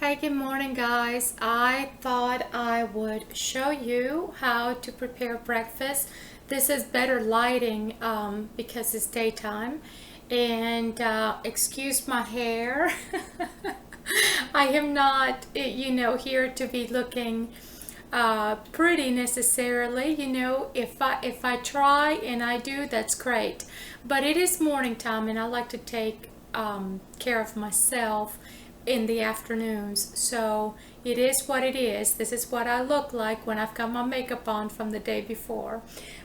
Hi, good morning, guys. I thought I would show you how to prepare breakfast. This is better lighting because it's daytime. And excuse my hair. I am not, here to be looking pretty necessarily. If I try and I do, that's great. But it is morning time, and I like to take care of myself in the afternoons. So it is what it is. This is what I look like when I've got my makeup on from the day before.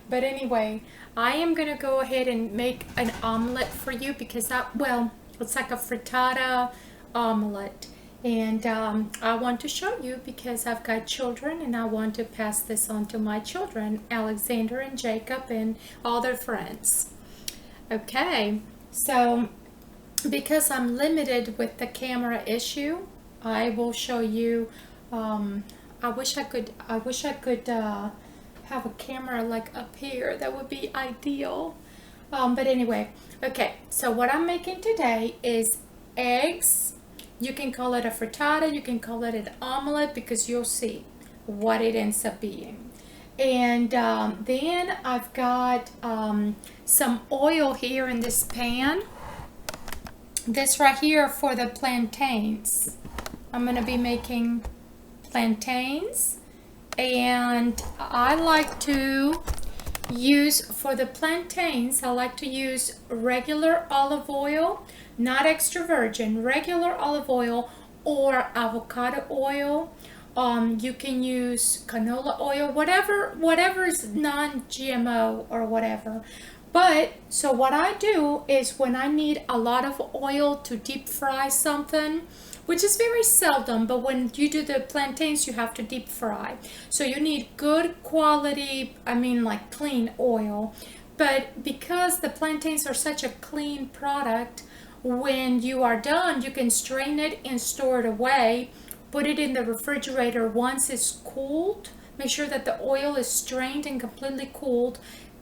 But anyway, I am gonna go ahead and make an omelet for you because it's like a frittata omelet. And I want to show you because I've got children and I want to pass this on to my children, Alexander and Jacob and all their friends. Okay, so because I'm limited with the camera issue, I will show you. I wish I could have a camera like up here. That would be ideal. But anyway, okay. So what I'm making today is eggs. You can call it a frittata. You can call it an omelet because you'll see what it ends up being. And then I've got some oil here in this pan. This right here for the plantains. I'm going to be making plantains, and I like to use, for the plantains, I like to use regular olive oil, not extra virgin, regular olive oil or avocado oil. You can use canola oil, whatever is non-GMO or whatever. But so what I do is when I need a lot of oil to deep fry something, which is very seldom, but when you do the plantains, you have to deep fry. So you need good quality, like clean oil. But because the plantains are such a clean product, when you are done, you can strain it and store it away. Put it in the refrigerator once it's cooled. Make sure that the oil is strained and completely cooled.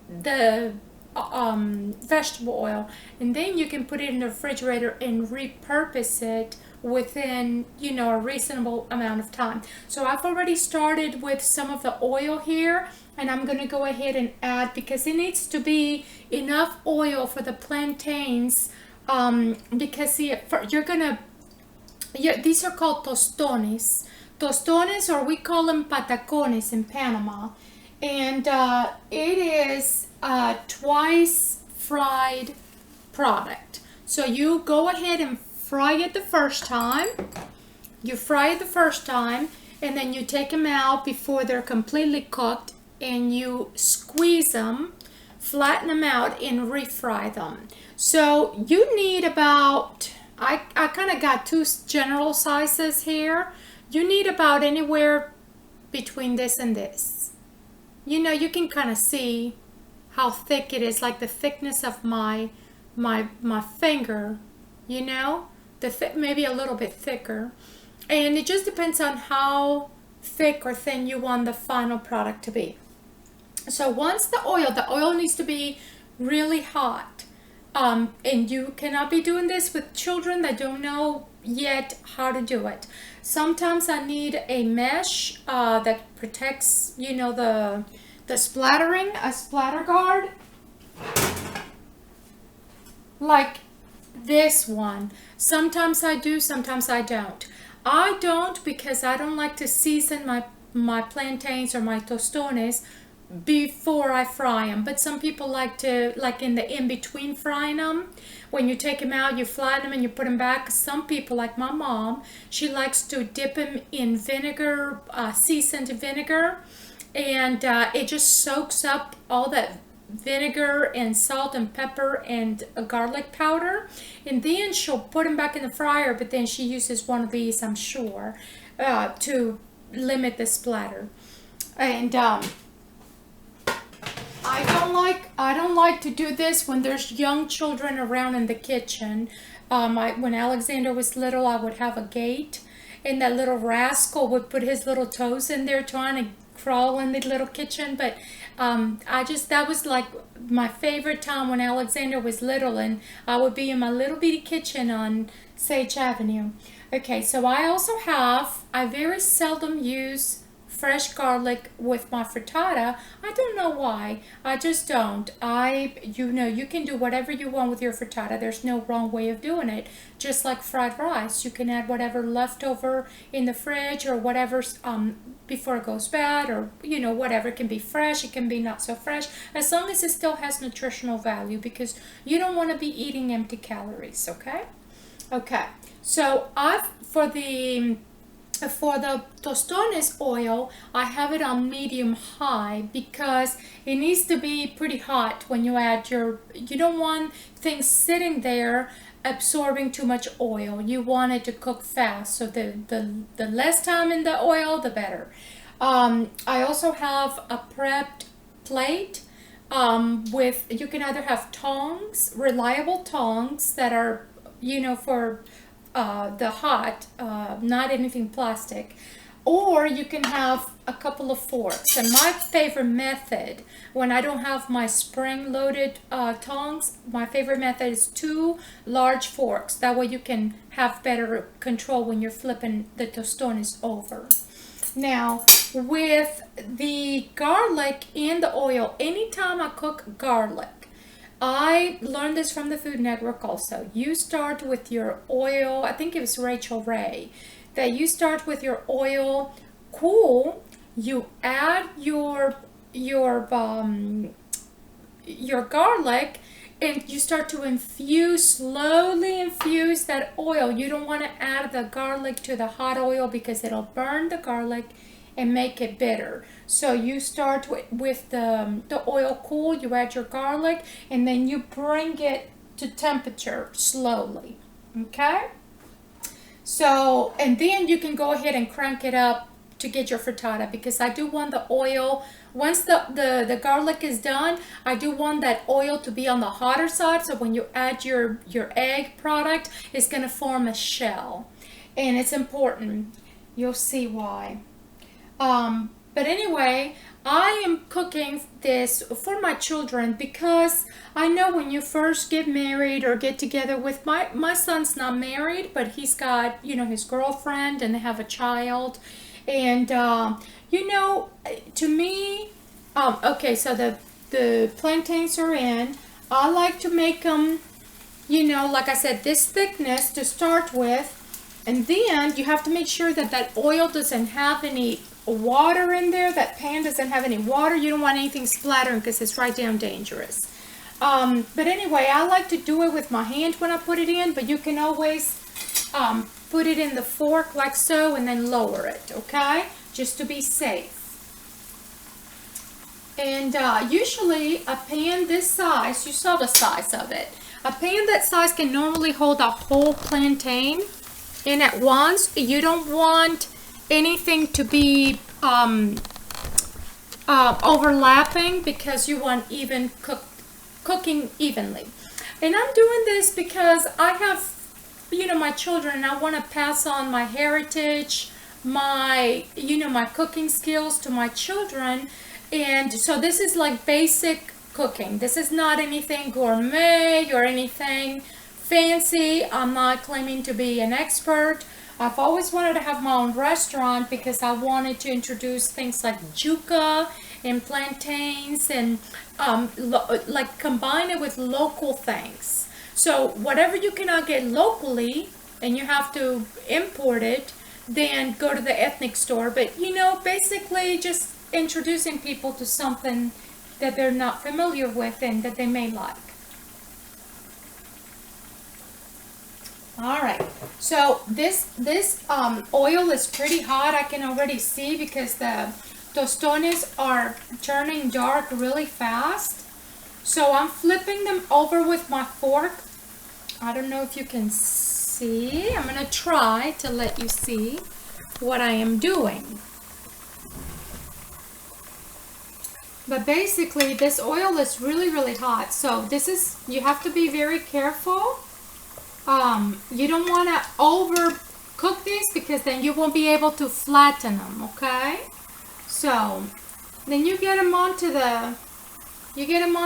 The vegetable oil, and then you can put it in the refrigerator and repurpose it within a reasonable amount of time. So I've already started with some of the oil here, and I'm going to go ahead and add, because it needs to be enough oil for the plantains, because see, these are called tostones, or we call them patacones in Panama. And it is a twice fried product. So you go ahead and fry it the first time. You fry it the first time, and then you take them out before they're completely cooked, and you squeeze them, flatten them out, and refry them. So you need about, I kind of got two general sizes here. You need about anywhere between this and this. You can kind of see how thick it is, like the thickness of my finger, maybe a little bit thicker. And it just depends on how thick or thin you want the final product to be. So once the oil needs to be really hot. And you cannot be doing this with children that don't know yet how to do it. Sometimes I need a mesh that protects, the splattering, a splatter guard, like this one. Sometimes I do, sometimes I don't. I don't because I don't like to season my plantains or my tostones before I fry them. But some people like to, like in the in-between frying them, when you take them out, you flatten them and you put them back. Some people, like my mom, she likes to dip them in vinegar, seasoned vinegar, and it just soaks up all that vinegar and salt and pepper and a garlic powder, and then she'll put them back in the fryer. But then she uses one of these, I'm sure, to limit the splatter. And I don't like to do this when there's young children around in the kitchen. When Alexander was little, I would have a gate, and that little rascal would put his little toes in there trying to crawl in the little kitchen. But that was like my favorite time when Alexander was little, and I would be in my little bitty kitchen on Sage Avenue. Okay, so I very seldom use fresh garlic with my frittata. I don't know why. I just don't. You can do whatever you want with your frittata. There's no wrong way of doing it. Just like fried rice, you can add whatever leftover in the fridge or whatever's before it goes bad, or whatever. It can be fresh, it can be not so fresh, as long as it still has nutritional value, because you don't want to be eating empty calories. Okay, so for the tostones oil, I have it on medium high because it needs to be pretty hot when you add you don't want things sitting there absorbing too much oil. You want it to cook fast, so the less time in the oil, the better. I also have a prepped plate you can either have tongs, reliable tongs that are, for the hot, not anything plastic, or you can have a couple of forks. And my favorite method, when I don't have my spring-loaded tongs, my favorite method is 2 large forks. That way you can have better control when you're flipping the tostones over. Now, with the garlic and the oil, anytime I cook garlic, I learned this from the Food Network also. You start with your oil, I think it was Rachel Ray, that you start with your oil cool, you add your garlic, and you start to slowly infuse that oil. You don't want to add the garlic to the hot oil because it'll burn the garlic and make it bitter. So you start with the oil cool, you add your garlic, and then you bring it to temperature slowly. Okay? So, and then you can go ahead and crank it up to get your frittata, because I do want the oil, once the garlic is done, I do want that oil to be on the hotter side, so when you add your egg product, it's going to form a shell. And it's important. You'll see why. But anyway, I am cooking this for my children because I know when you first get married or get together with my son's not married, but he's got, his girlfriend, and they have a child. And, to me, okay, so the plantains are in. I like to make them, like I said, this thickness to start with. And then you have to make sure that oil doesn't have any water in there. That pan doesn't have any water. You don't want anything splattering because it's right down dangerous. But anyway, I like to do it with my hand when I put it in, but you can always put it in the fork like so and then lower it, okay? Just to be safe. And usually a pan this size, you saw the size of it. A pan that size can normally hold a whole plantain in at once. You don't want anything to be overlapping because you want cooking evenly. And I'm doing this because I have, my children, and I want to pass on my heritage, my cooking skills to my children. And so this is like basic cooking. This is not anything gourmet or anything fancy. I'm not claiming to be an expert. I've always wanted to have my own restaurant because I wanted to introduce things like yuca and plantains and like combine it with local things. So whatever you cannot get locally and you have to import it, then go to the ethnic store. But basically just introducing people to something that they're not familiar with and that they may like. All right, so this oil is pretty hot. I can already see because the tostones are turning dark really fast. So I'm flipping them over with my fork. I don't know if you can see. I'm going to try to let you see what I am doing. But basically this oil is really, really hot. So you have to be very careful. You don't want to overcook this because then you won't be able to flatten them, okay? So then you get them onto the oil. Get them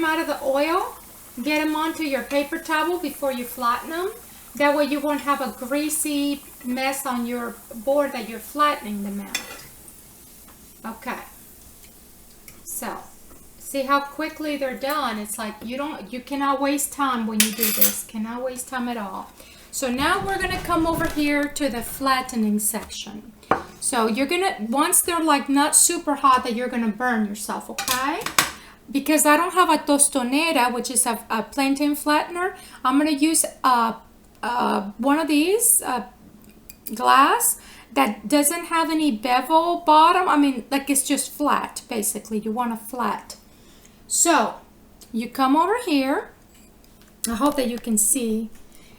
out of the oil, get them onto your paper towel before you flatten them. That way you won't have a greasy mess on your board that you're flattening them out. Okay. So, see how quickly they're done. It's like you cannot waste time when you do this. Cannot waste time at all. So now we're gonna come over here to the flattening section. So you're gonna, once they're like not super hot, that you're gonna burn yourself, okay? Because I don't have a tostonera, which is a plantain flattener, I'm gonna use one of these glass that doesn't have any bevel bottom. I mean, like it's just flat, basically. You want a flat. So you come over here. I hope that you can see.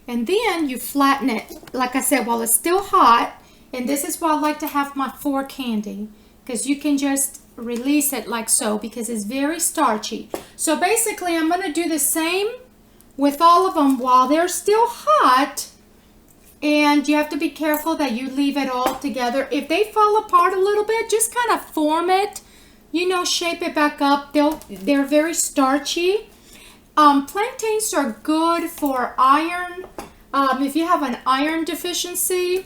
And then you flatten it, like I said, while it's still hot. And this is why I like to have my fork handy, because you can just release it like so, because it's very starchy. So basically, I'm going to do the same with all of them while they're still hot. And you have to be careful that you leave it all together. If they fall apart a little bit, just kind of form it, you know, shape it back up. They're very starchy. Plantains are good for iron. If you have an iron deficiency,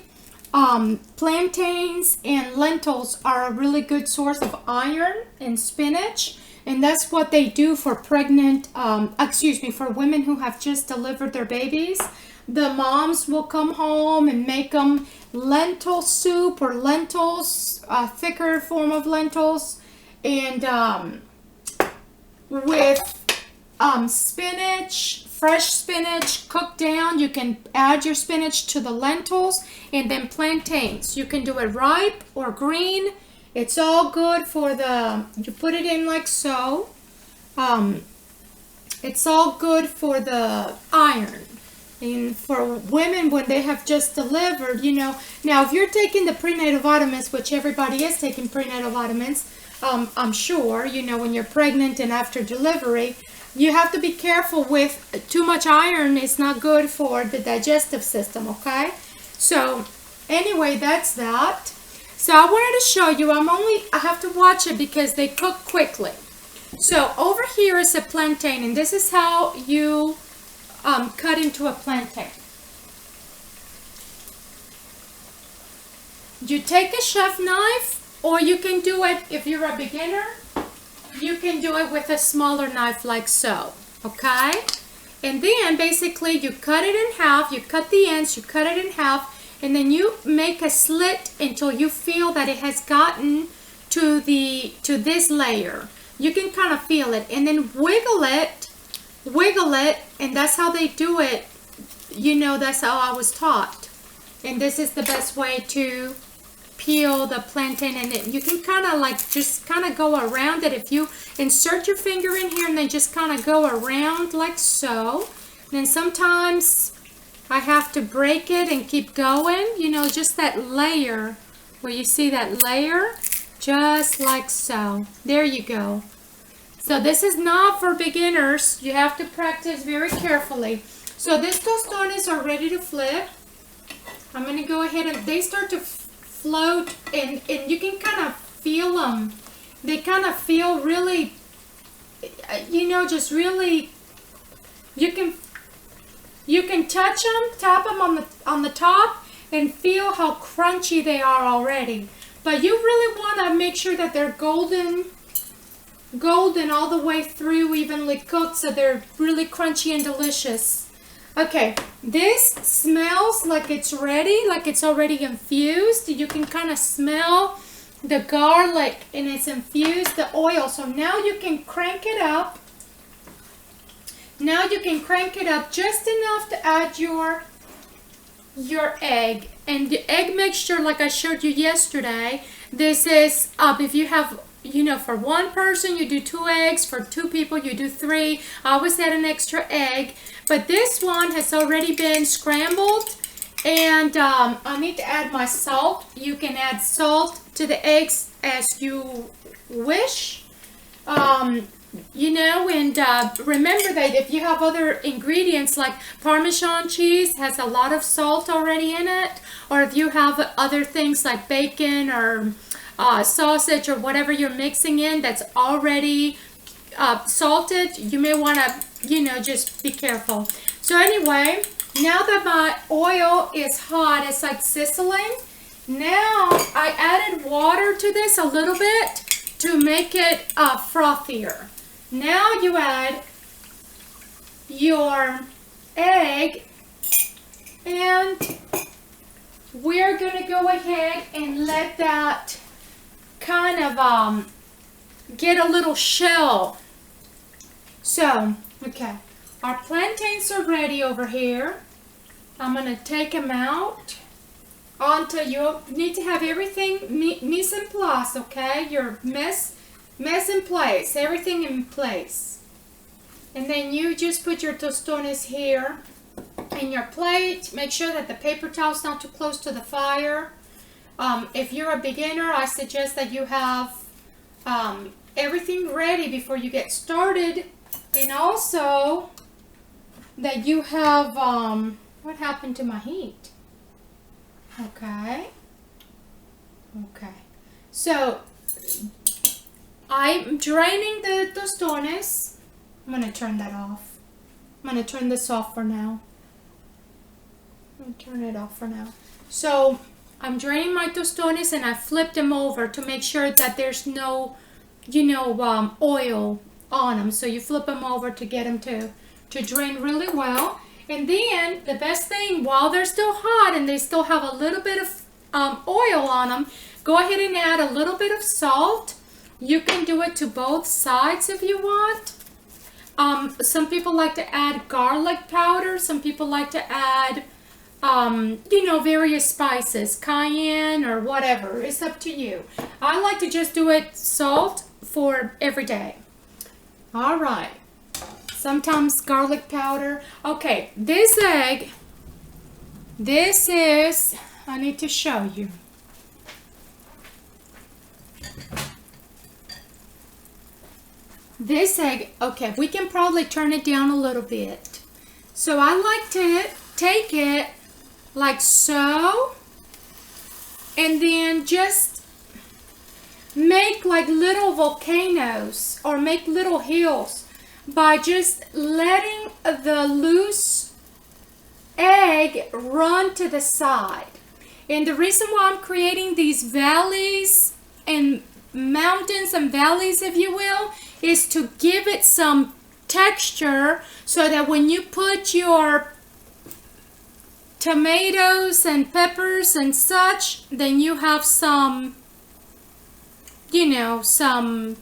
plantains and lentils are a really good source of iron, and spinach. And that's what they do for pregnant, for women who have just delivered their babies. The moms will come home and make them lentil soup or lentils, a thicker form of lentils, and with spinach, fresh spinach cooked down. You can add your spinach to the lentils, and then plantains. You can do it ripe or green. It's all good for you put it in like so. It's all good for the iron. And for women when they have just delivered, you know. Now, if you're taking the prenatal vitamins, which everybody is taking prenatal vitamins, I'm sure, you know, when you're pregnant and after delivery, you have to be careful with too much iron. It's not good for the digestive system, okay? So, anyway, that's that. So, I wanted to show you, I have to watch it because they cook quickly. So, over here is a plantain, and this is how you cut into a plantain. You take a chef knife, or you can do it, if you're a beginner, you can do it with a smaller knife like so, okay? And then basically you cut it in half, you cut the ends, you cut it in half, and then you make a slit until you feel that it has gotten to this layer. You can kind of feel it, and then wiggle it, and that's how they do it. You know, that's how I was taught. And this is the best way to peel the plantain, and then you can kind of like just kind of go around it. If you insert your finger in here and then just kind of go around like so. And then sometimes I have to break it and keep going, you know, just that layer where you see that layer, just like so. There you go. So this is not for beginners. You have to practice very carefully. So these tostones are ready to flip. I'm going to go ahead and they start to float, and you can kind of feel them. They kind of feel really, you know, just really, you can touch them, tap them on the top, and feel how crunchy they are already. But you really want to make sure that they're golden all the way through, evenly cooked, so they're really crunchy and delicious. Okay, this smells like it's ready, like it's already infused. You can kind of smell the garlic, and it's infused the oil. So now you can crank it up. Now you can crank it up just enough to add your egg. And the egg mixture, like I showed you yesterday, this is, if you have, you know, for one person you do 2 eggs, for 2 people you do 3. I always add an extra egg, but this one has already been scrambled, and I need to add my salt. You can add salt to the eggs as you wish, you know, and remember that if you have other ingredients like Parmesan cheese has a lot of salt already in it, or if you have other things like bacon or sausage or whatever you're mixing in that's already salted, you may want to you know, just be careful. So anyway, now that my oil is hot, it's like sizzling. Now I added water to this a little bit to make it frothier. Now you add your egg, and we're gonna go ahead and let that kind of get a little shell. So, okay, our plantains are ready over here. I'm gonna take them out onto, you need to have everything mise en place, okay? Your mess in place, everything in place. And then you just put your tostones here in your plate. Make sure that the paper towel's not too close to the fire. If you're a beginner, I suggest that you have everything ready before you get started. And also that you have, what happened to my heat? Okay. Okay. So I'm draining the tostones. I'm going to turn that off. I'm going to turn this off for now. I'm going to turn it off for now. So I'm draining my tostones, and I flipped them over to make sure that there's no, you know, oil on them. So you flip them over to get them to drain really well. And then the best thing, while they're still hot and they still have a little bit of oil on them, go ahead and add a little bit of salt. You can do it to both sides if you want. Some people like to add garlic powder. Some people like to add, you know, various spices, cayenne or whatever. It's up to you. I like to just do it salt for every day. All right. Sometimes garlic powder. Okay, this egg, this is, I need to show you. This egg, okay, we can probably turn it down a little bit. So I like to take it like so, and then just make like little volcanoes or make little hills by just letting the loose egg run to the side. And the reason why I'm creating these valleys and mountains and valleys, if you will, is to give it some texture so that when you put your tomatoes and peppers and such, then you have some, you know, some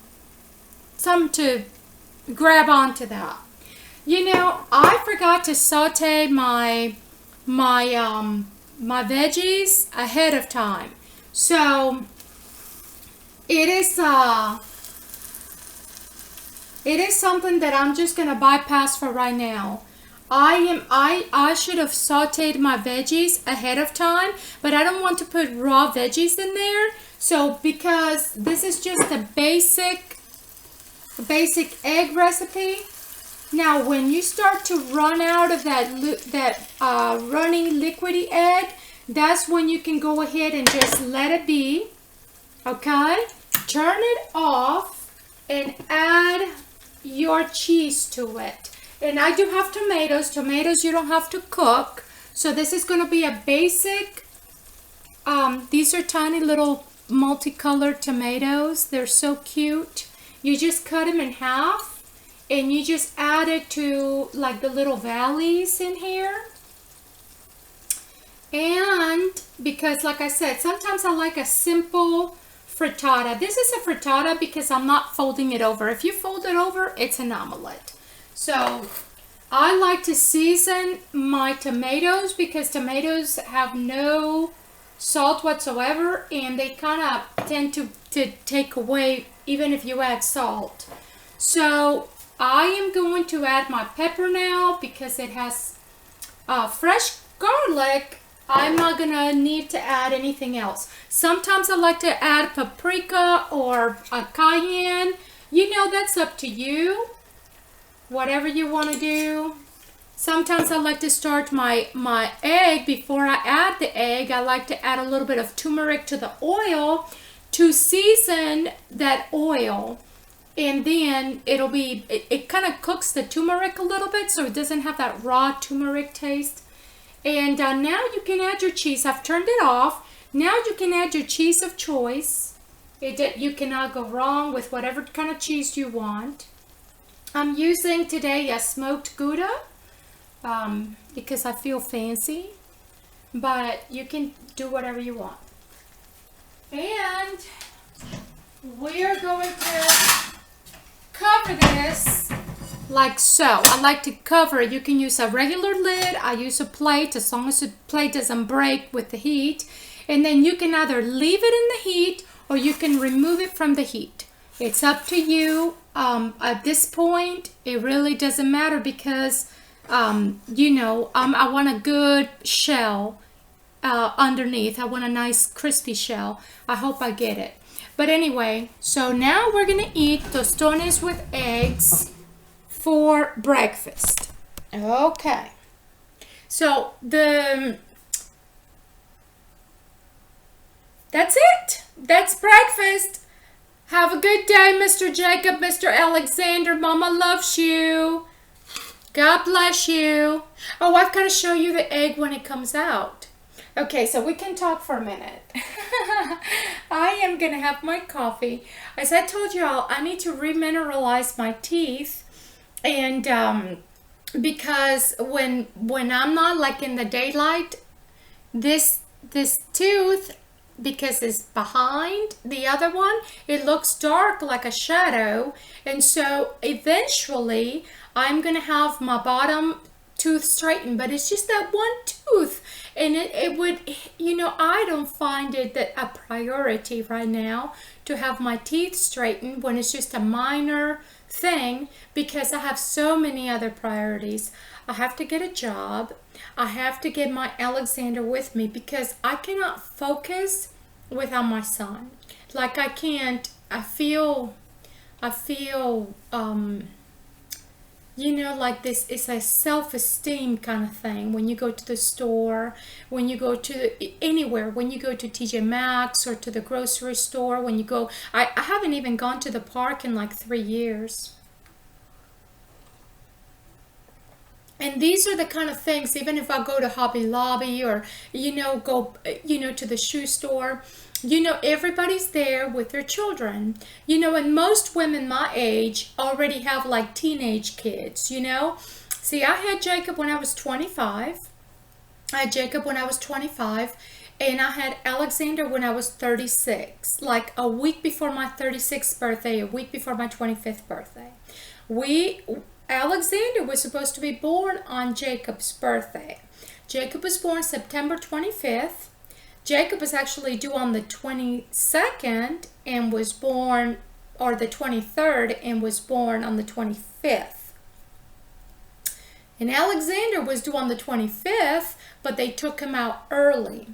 to grab onto that. You know, I forgot to saute my veggies ahead of time. So it is something that I'm just gonna bypass for right now. I should have sauteed my veggies ahead of time, but I don't want to put raw veggies in there. So because this is just a basic egg recipe. Now when you start to run out of that running liquidy egg, that's when you can go ahead and just let it be. Okay? Turn it off and add your cheese to it. And I do have tomatoes. Tomatoes you don't have to cook. So this is going to be a basic, these are tiny little multicolored tomatoes. They're so cute. You just cut them in half and you just add it to like the little valleys in here. And because like I said, sometimes I like a simple frittata. This is a frittata because I'm not folding it over. If you fold it over, it's an omelet. So I like to season my tomatoes because tomatoes have no salt whatsoever, and they kind of tend to take away even if you add salt. So I am going to add my pepper now because it has fresh garlic. I'm not gonna need to add anything else. Sometimes I like to add paprika or a cayenne. You know, that's up to you. Whatever you want to do. Sometimes I like to start my egg before I add the egg. I like to add a little bit of turmeric to the oil to season that oil. and then it kind of cooks the turmeric a little bit so it doesn't have that raw turmeric taste. And now you can add your cheese. I've turned it off. Now you can add your cheese of choice. You cannot go wrong with whatever kind of cheese you want. I'm using today a smoked Gouda because I feel fancy, but you can do whatever you want. And we're going to cover this like so. I like to cover it. You can use a regular lid. I use a plate as long as the plate doesn't break with the heat. And then you can either leave it in the heat or you can remove it from the heat. It's up to you. At this point, it really doesn't matter because, you know, I want a good shell underneath. I want a nice crispy shell. I hope I get it. But anyway, so now we're going to eat tostones with eggs for breakfast. Okay. So that's it. That's breakfast. Have a good day, Mr. Jacob, Mr. Alexander. Mama loves you. God bless you. Oh, I've got to show you the egg when it comes out. Okay, so we can talk for a minute. I am going to have my coffee. As I told you all, I need to remineralize my teeth. And because when I'm not like in the daylight, this tooth, because it's behind the other one, it looks dark like a shadow. And so eventually I'm gonna have my bottom tooth straightened, but it's just that one tooth, and it would, you know, I don't find it that a priority right now to have my teeth straightened when it's just a minor thing, because I have so many other priorities. I have to get a job. I have to get my Alexander with me because I cannot focus without my son. Like I can't, I feel, you know, like this is a self-esteem kind of thing. When you go to the store, when you go to anywhere, when you go to TJ Maxx or to the grocery store, when you go, I haven't even gone to the park in like 3 years. And these are the kind of things, even if I go to Hobby Lobby or, you know, go, you know, to the shoe store, you know, everybody's there with their children, you know, and most women my age already have like teenage kids, you know. See, I had Jacob when I was 25. I had Jacob when I was 25, and I had Alexander when I was 36, like a week before my 36th birthday, a week before my 25th birthday. Alexander was supposed to be born on Jacob's birthday. Jacob was born September 25th. Jacob was actually due on the 22nd and was born, or the 23rd, and was born on the 25th. And Alexander was due on the 25th, but they took him out early.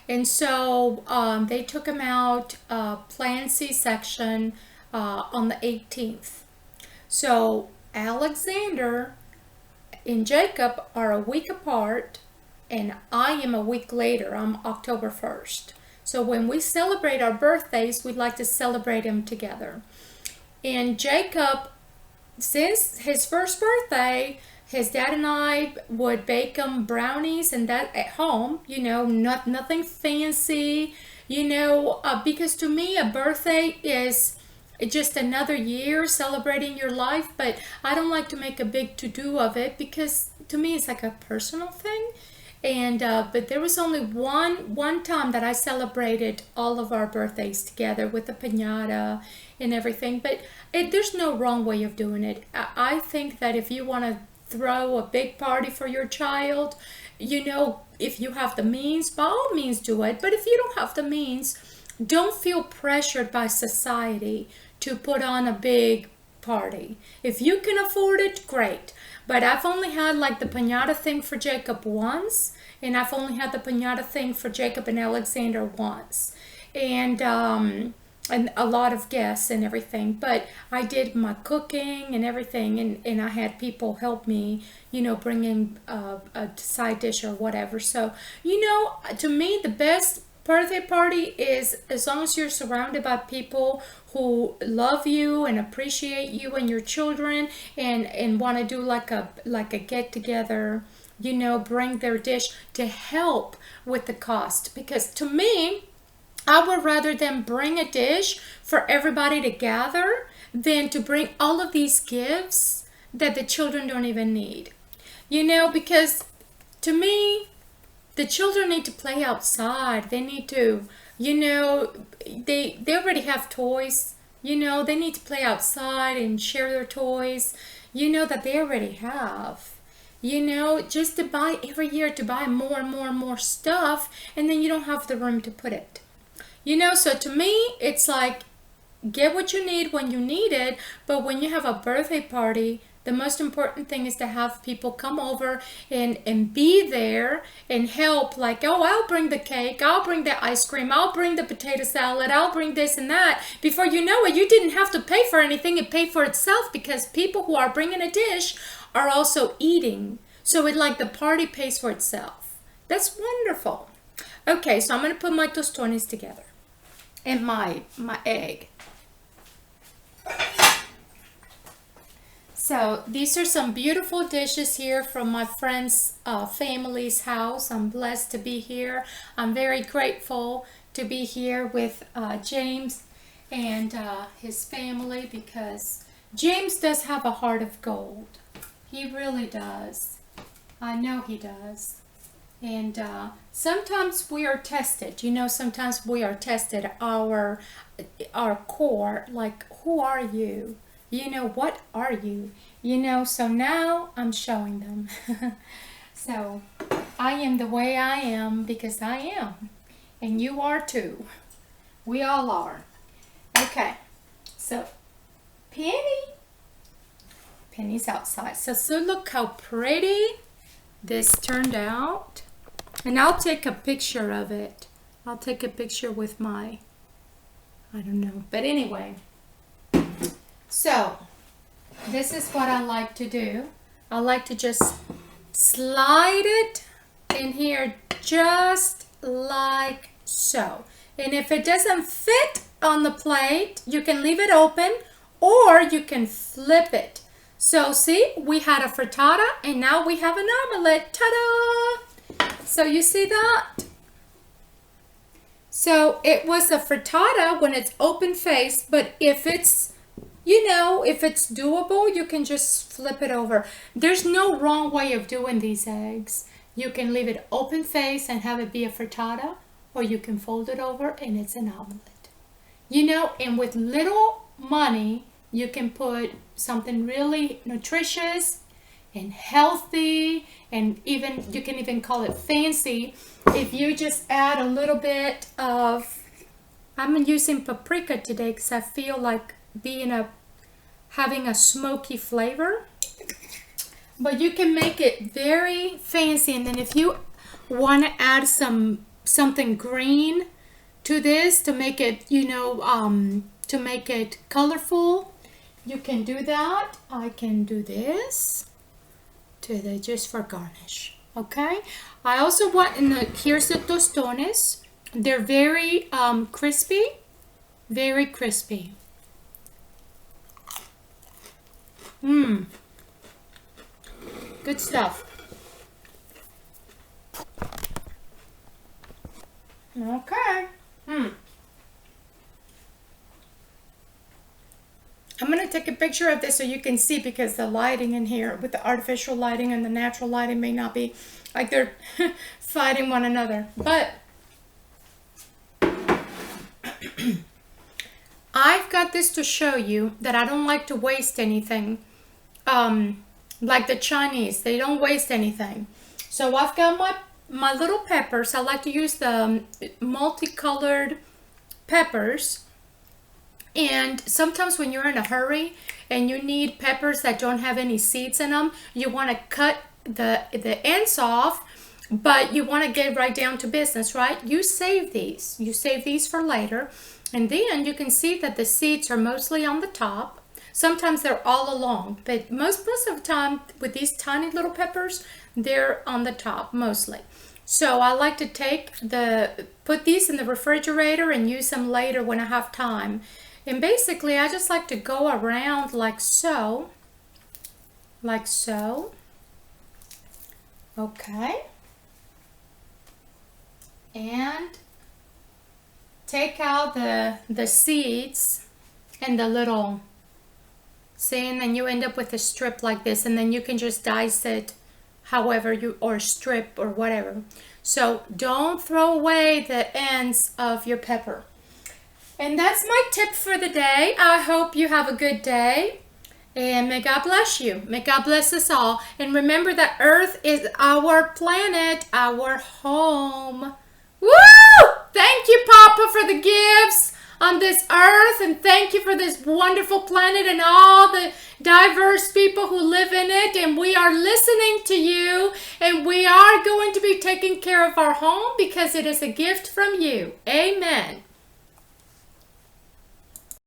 And so they took him out planned C-section on the 18th. So Alexander and Jacob are a week apart, and I am a week later. I'm October 1st. So when we celebrate our birthdays, we'd like to celebrate them together. And Jacob, since his first birthday, his dad and I would bake him brownies and that at home, you know, nothing fancy, you know, because to me a birthday is just another year celebrating your life, but I don't like to make a big to-do of it because to me it's like a personal thing. And but there was only one time that I celebrated all of our birthdays together with the piñata and everything, but there's no wrong way of doing it. I think that if you want to throw a big party for your child, you know, if you have the means, by all means do it. But if you don't have the means, don't feel pressured by society to put on a big party. If you can afford it, great. But I've only had like the piñata thing for Jacob once, and I've only had the piñata thing for Jacob and Alexander once, and a lot of guests and everything. But I did my cooking and everything, and I had people help me, you know, bring in a side dish or whatever. So, you know, to me, the best Birthday party is as long as you're surrounded by people who love you and appreciate you and your children, and want to do like a get together, you know, bring their dish to help with the cost. Because to me, I would rather than bring a dish for everybody to gather than to bring all of these gifts that the children don't even need. You know, because to me, the children need to play outside. They need to, you know, they already have toys. You know, they need to play outside and share their toys, you know, that they already have. You know, just to buy every year, to buy more and more and more stuff, and then you don't have the room to put it. You know, so to me, it's like, get what you need when you need it, but when you have a birthday party, the most important thing is to have people come over and be there and help. Like, oh, I'll bring the cake, I'll bring the ice cream, I'll bring the potato salad, I'll bring this and that. Before you know it, you didn't have to pay for anything. It paid for itself because people who are bringing a dish are also eating. So it like the party pays for itself. That's wonderful. Okay, so I'm going to put my tostones together and my egg. So these are some beautiful dishes here from my friend's family's house. I'm blessed to be here. I'm very grateful to be here with James and his family, because James does have a heart of gold. He really does. I know he does. And sometimes we are tested. You know, sometimes we are tested, our core, like, who are you? You know, what are you? You know, so now I'm showing them. So I am the way I am because I am. And you are too. We all are. Okay. So Penny's outside. So look how pretty this turned out. And I'll take a picture of it. I'll take a picture with my, I don't know. But anyway. So, this is what I like to do. I like to just slide it in here just like so. And if it doesn't fit on the plate, you can leave it open or you can flip it. So see, we had a frittata and now we have an omelet. Ta-da! So you see that? So it was a frittata when it's open face, but if it's, you know, if it's doable, you can just flip it over. There's no wrong way of doing these eggs. You can leave it open face and have it be a frittata, or you can fold it over and it's an omelet. You know, and with little money, you can put something really nutritious and healthy, and even you can even call it fancy if you just add a little bit of, I'm using paprika today because I feel like having a smoky flavor, but you can make it very fancy. And then if you want to add something green to this to make it, you know, to make it colorful, you can do that. I can do this just for garnish. Okay, I also want, here's the tostones. They're very crispy, very crispy. Good stuff. Okay. I'm going to take a picture of this so you can see, because the lighting in here with the artificial lighting and the natural lighting may not be like they're fighting one another. But I've got this to show you that I don't like to waste anything. Like the Chinese, they don't waste anything. So I've got my little peppers. I like to use the multicolored peppers. And sometimes when you're in a hurry and you need peppers that don't have any seeds in them, you want to cut the ends off, but you want to get right down to business, right? You save these. You save these for later. And then you can see that the seeds are mostly on the top. Sometimes they're all along, but most of the time with these tiny little peppers, they're on the top mostly. So I like to put these in the refrigerator and use them later when I have time. And basically I just like to go around like so. Like so. Okay. And take out the seeds and the little, see, and then you end up with a strip like this, and then you can just dice it however you, or strip or whatever. So don't throw away the ends of your pepper. And that's my tip for the day. I hope you have a good day. And may God bless you. May God bless us all. And remember that Earth is our planet, our home. Woo! Thank you, Papa, for the gifts on this earth. And thank you for this wonderful planet and all the diverse people who live in it. And we are listening to you. And we are going to be taking care of our home because it is a gift from you. Amen.